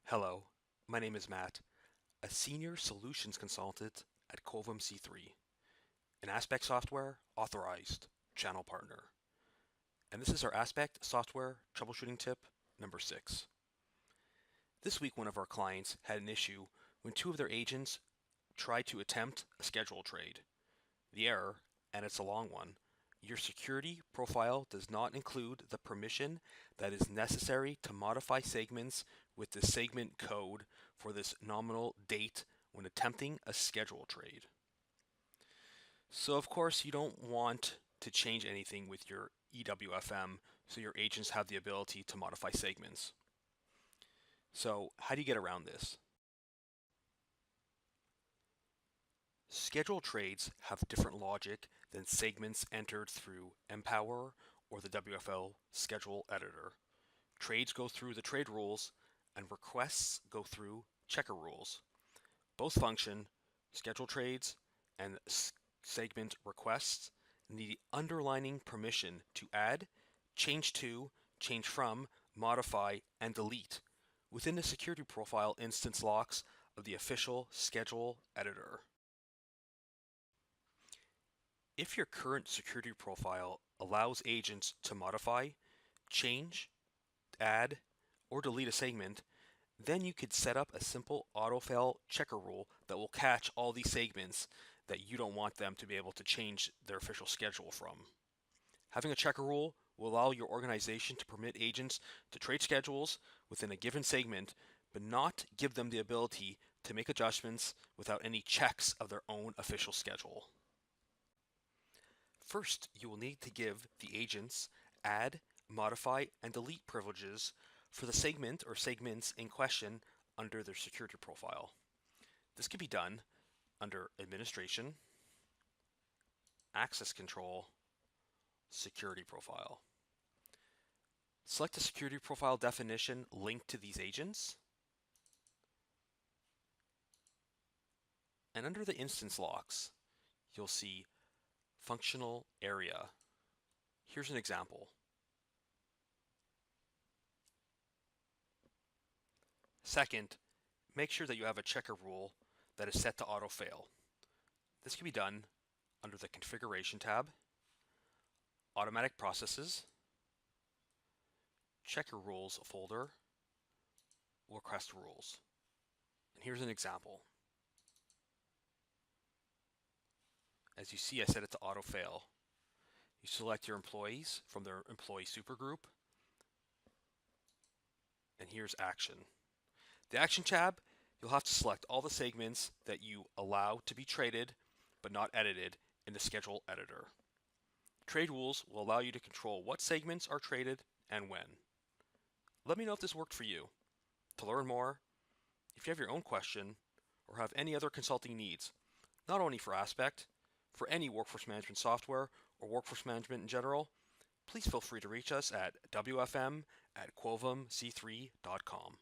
Hello, my name is Matt, a Senior Solutions Consultant at Quovim C3, an Aspect Software Authorized Channel Partner. And this is our Aspect Software Troubleshooting Tip number 6. This week one of our clients had an issue when two of their agents tried to attempt a schedule trade. The error, and it's a long one, your security profile does not include the permission that is necessary to modify segments with the segment code for this nominal date when attempting a schedule trade. So of course you don't want to change anything with your EWFM so your agents have the ability to modify segments. So how do you get around this? Schedule trades have different logic than segments entered through Empower or the WFL schedule editor. Trades go through the trade rules and requests go through checker rules. Both function, schedule trades and segment requests, need the underlining permission to add, change to, change from, modify, and delete within the security profile instance locks of the official schedule editor. If your current security profile allows agents to modify, change, add, or delete a segment, then you could set up a simple autofill checker rule that will catch all these segments that you don't want them to be able to change their official schedule from. Having a checker rule will allow your organization to permit agents to trade schedules within a given segment, but not give them the ability to make adjustments without any checks of their own official schedule. First, you will need to give the agents add, modify, and delete privileges for the segment or segments in question under their security profile. This can be done under Administration, Access Control, Security Profile. Select the security profile definition linked to these agents. And under the instance locks, you'll see Functional Area. Here's an example. Second, make sure that you have a checker rule that is set to auto-fail. This can be done under the Configuration tab, Automatic Processes, Checker Rules folder, Request Rules. And here's an example. As you see, I set it to auto-fail. You select your employees from their employee supergroup, and here's Action. The Action tab, you'll have to select all the segments that you allow to be traded but not edited in the schedule editor. Trade rules will allow you to control what segments are traded and when. Let me know if this worked for you. To learn more, if you have your own question or have any other consulting needs, not only for Aspect, for any workforce management software or workforce management in general, please feel free to reach us at wfm@quovimc3.com.